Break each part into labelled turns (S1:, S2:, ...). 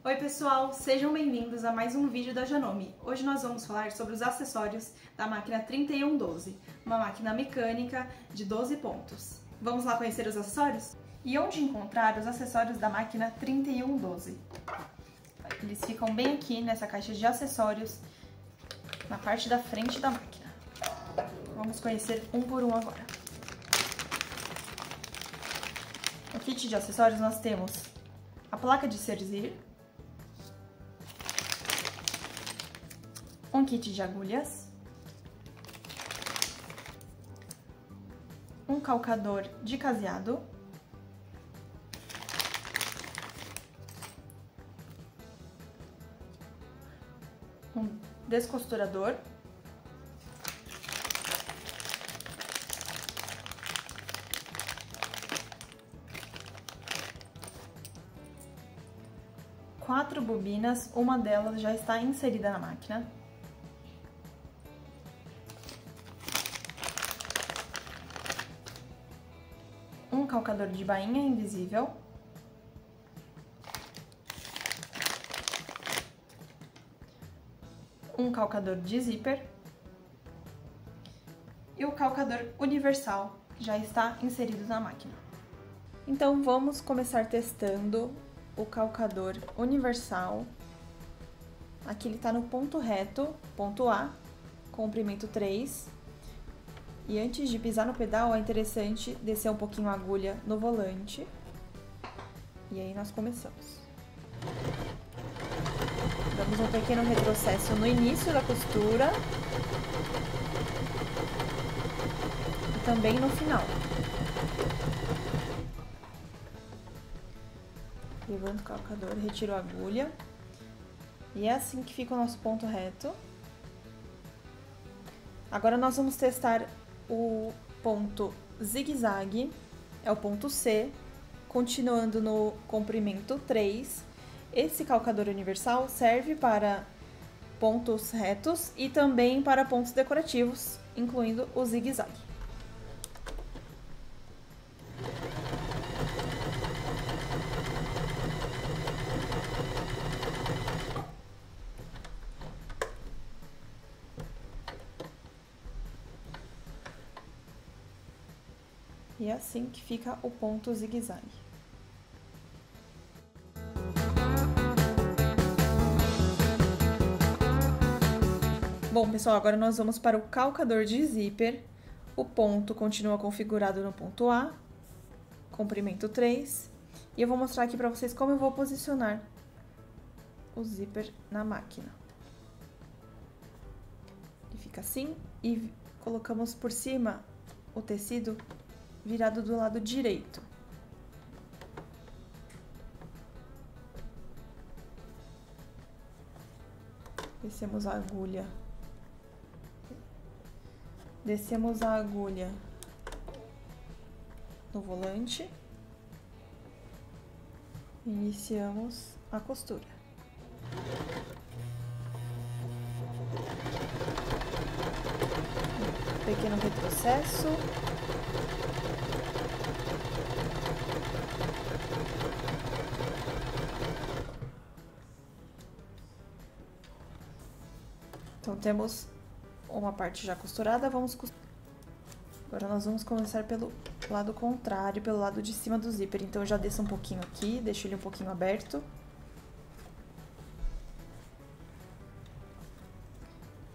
S1: Oi pessoal, sejam bem-vindos a mais um vídeo da Janome. Hoje nós vamos falar sobre os acessórios da máquina 3112, uma máquina mecânica de 12 pontos. Vamos lá conhecer os acessórios? E onde encontrar os acessórios da máquina 3112? Eles ficam bem aqui nessa caixa de acessórios, na parte da frente da máquina. Vamos conhecer um por um agora. No kit de acessórios nós temos a placa de serzir, um kit de agulhas, um calcador de caseado, um descosturador, quatro bobinas, uma delas já está inserida na máquina. Um calcador de bainha invisível. Um calcador de zíper. E o calcador universal, que já está inserido na máquina. Então vamos começar testando o calcador universal. Aqui ele está no ponto reto, ponto A, comprimento 3. E antes de pisar no pedal, é interessante descer um pouquinho a agulha no volante. E aí nós começamos. Damos um pequeno retrocesso no início da costura. E também no final. Levanto o calcador, retiro a agulha. E é assim que fica o nosso ponto reto. Agora nós vamos testar o ponto zigue-zague, é o ponto C, continuando no comprimento 3. Esse calcador universal serve para pontos retos e também para pontos decorativos, incluindo o zigue-zague. E é assim que fica o ponto zigue-zague. Bom, pessoal, agora nós vamos para o calcador de zíper. O ponto continua configurado no ponto A, comprimento 3. E eu vou mostrar aqui para vocês como eu vou posicionar o zíper na máquina. Ele fica assim e colocamos por cima o tecido virado do lado direito. Descemos a agulha. Descemos a agulha no volante. Iniciamos a costura. Pequeno retrocesso. Então, temos uma parte já costurada, Agora nós vamos começar pelo lado contrário, pelo lado de cima do zíper. Então, eu já desço um pouquinho aqui, deixo ele um pouquinho aberto.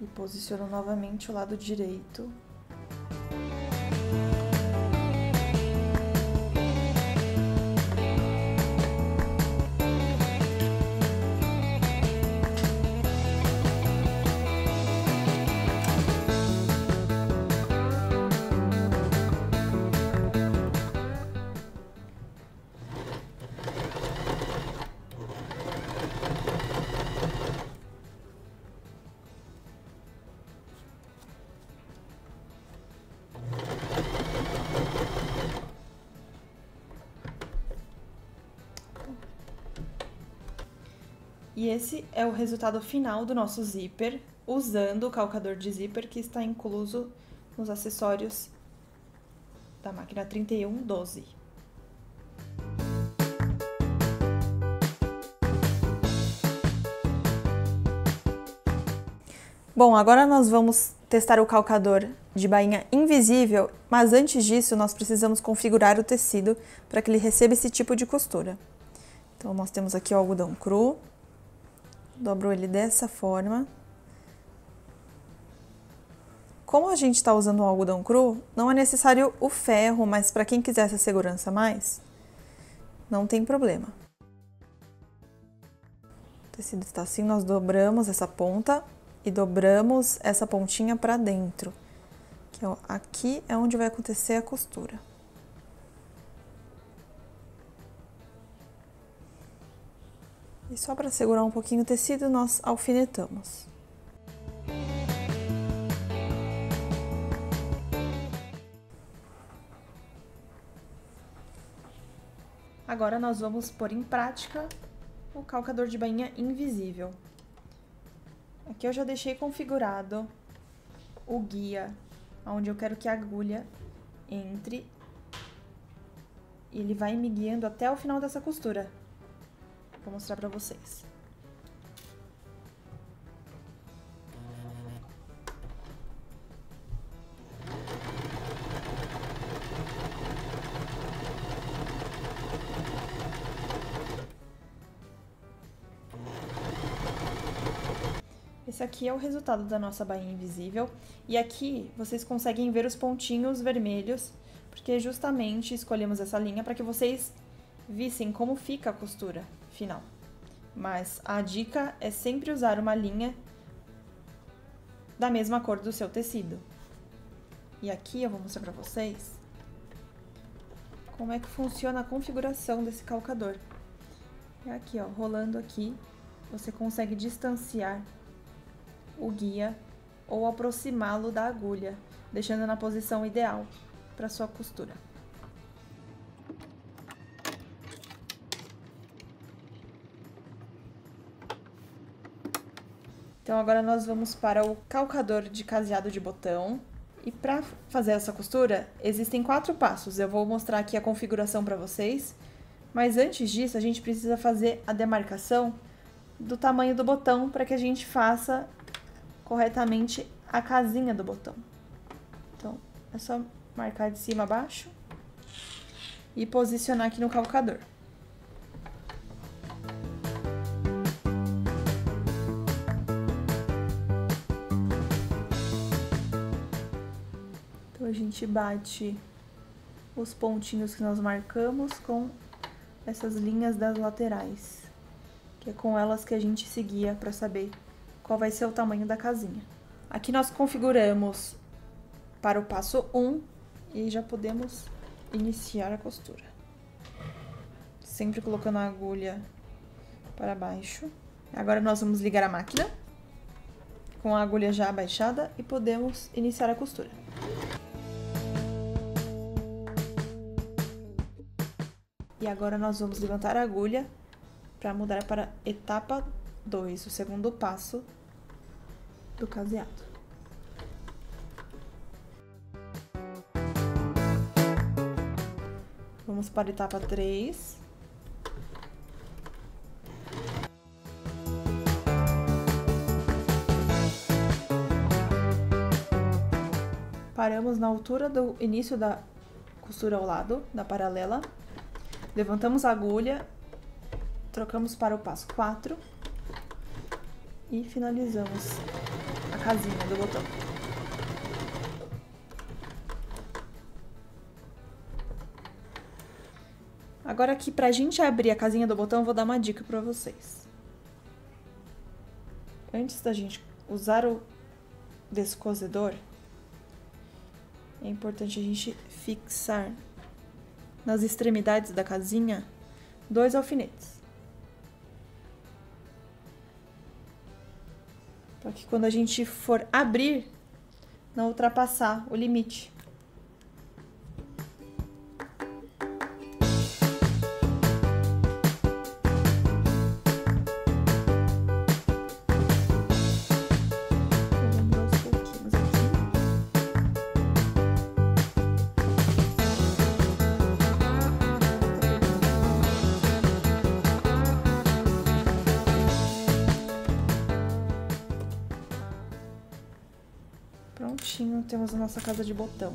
S1: E posiciono novamente o lado direito. E esse é o resultado final do nosso zíper, usando o calcador de zíper que está incluso nos acessórios da máquina 3112. Bom, agora nós vamos testar o calcador de bainha invisível, mas antes disso nós precisamos configurar o tecido para que ele receba esse tipo de costura. Então nós temos aqui o algodão cru, dobro ele dessa forma. Como a gente está usando o algodão cru, não é necessário o ferro, mas para quem quiser essa segurança a mais, não tem problema. O tecido está assim, nós dobramos essa ponta e dobramos essa pontinha para dentro, que aqui é onde vai acontecer a costura. E só para segurar um pouquinho o tecido, nós alfinetamos. Agora nós vamos pôr em prática o calcador de bainha invisível. Aqui eu já deixei configurado o guia, onde eu quero que a agulha entre e ele vai me guiando até o final dessa costura. Vou mostrar pra vocês. Esse aqui é o resultado da nossa bainha invisível. E aqui vocês conseguem ver os pontinhos vermelhos, porque justamente escolhemos essa linha para que vocês vissem como fica a costura final. Mas a dica é sempre usar uma linha da mesma cor do seu tecido. E aqui eu vou mostrar para vocês como é que funciona a configuração desse calcador. É aqui, ó, rolando aqui, você consegue distanciar o guia ou aproximá-lo da agulha, deixando na posição ideal para sua costura. Então agora nós vamos para o calcador de caseado de botão. E para fazer essa costura, existem 4 passos. Eu vou mostrar aqui a configuração para vocês, mas antes disso a gente precisa fazer a demarcação do tamanho do botão para que a gente faça corretamente a casinha do botão. Então, é só marcar de cima a baixo e posicionar aqui no calcador. Então, a gente bate os pontinhos que nós marcamos com essas linhas das laterais, que é com elas que a gente se guia para saber qual vai ser o tamanho da casinha. Aqui nós configuramos para o passo 1 e já podemos iniciar a costura. Sempre colocando a agulha para baixo. Agora nós vamos ligar a máquina com a agulha já abaixada e podemos iniciar a costura. E agora nós vamos levantar a agulha para mudar para etapa 2, o segundo passo do caseado. Vamos para a etapa 3. Paramos na altura do início da costura ao lado, da paralela. Levantamos a agulha, trocamos para o passo 4 e finalizamos a casinha do botão. Agora aqui, pra gente abrir a casinha do botão, eu vou dar uma dica pra vocês. Antes da gente usar o descosedor, é importante a gente fixar nas extremidades da casinha 2 alfinetes. Para que quando a gente for abrir, não ultrapassar o limite. direitinho, temos a nossa casa de botão.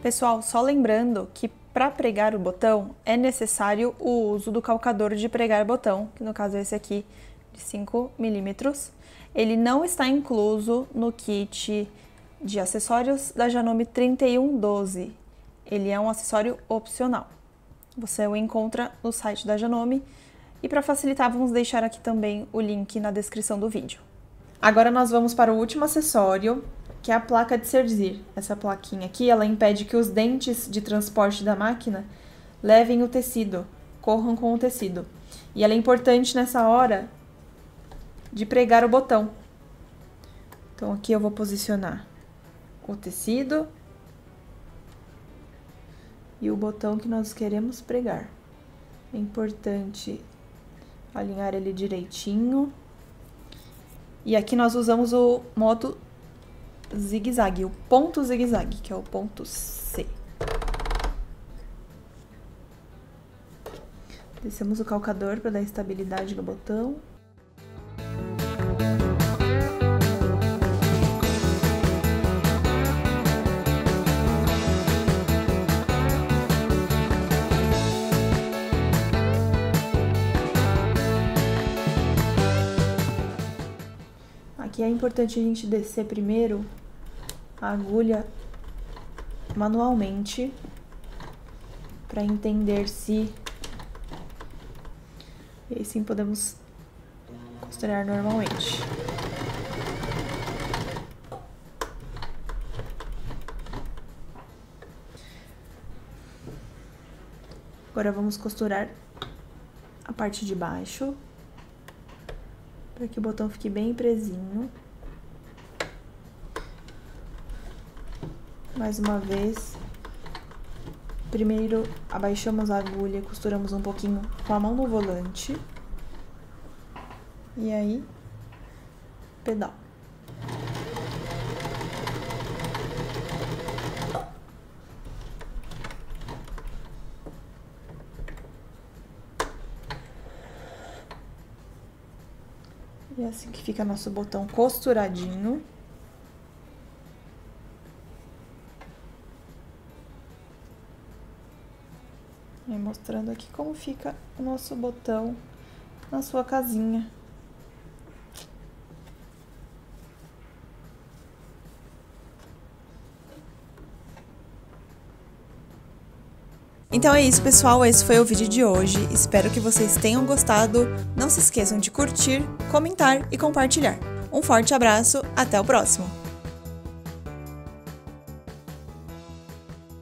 S1: Pessoal, só lembrando que para pregar o botão é necessário o uso do calcador de pregar botão, que no caso é esse aqui de 5 milímetros. Ele não está incluso no kit de acessórios da Janome 3112. Ele é um acessório opcional. Você o encontra no site da Janome e para facilitar vamos deixar aqui também o link na descrição do vídeo. Agora nós vamos para o último acessório, que é a placa de Serzir. Essa plaquinha aqui, ela impede que os dentes de transporte da máquina levem o tecido, corram com o tecido. E ela é importante nessa hora de pregar o botão. Então aqui eu vou posicionar o tecido e o botão que nós queremos pregar. É importante alinhar ele direitinho. E aqui nós usamos o modo zigue-zague, o ponto zigue-zague, que é o ponto C. Descemos o calcador para dar estabilidade no botão. Aqui é importante a gente descer primeiro a agulha manualmente para entender se e aí sim podemos costurar normalmente. Agora vamos costurar a parte de baixo para que o botão fique bem presinho. Mais uma vez, primeiro abaixamos a agulha e costuramos um pouquinho com a mão no volante. E aí, pedal. E é assim que fica nosso botão costuradinho. E mostrando aqui como fica o nosso botão na sua casinha. Então é isso, pessoal, esse foi o vídeo de hoje. Espero que vocês tenham gostado. Não se esqueçam de curtir, comentar e compartilhar. Um forte abraço, até o próximo!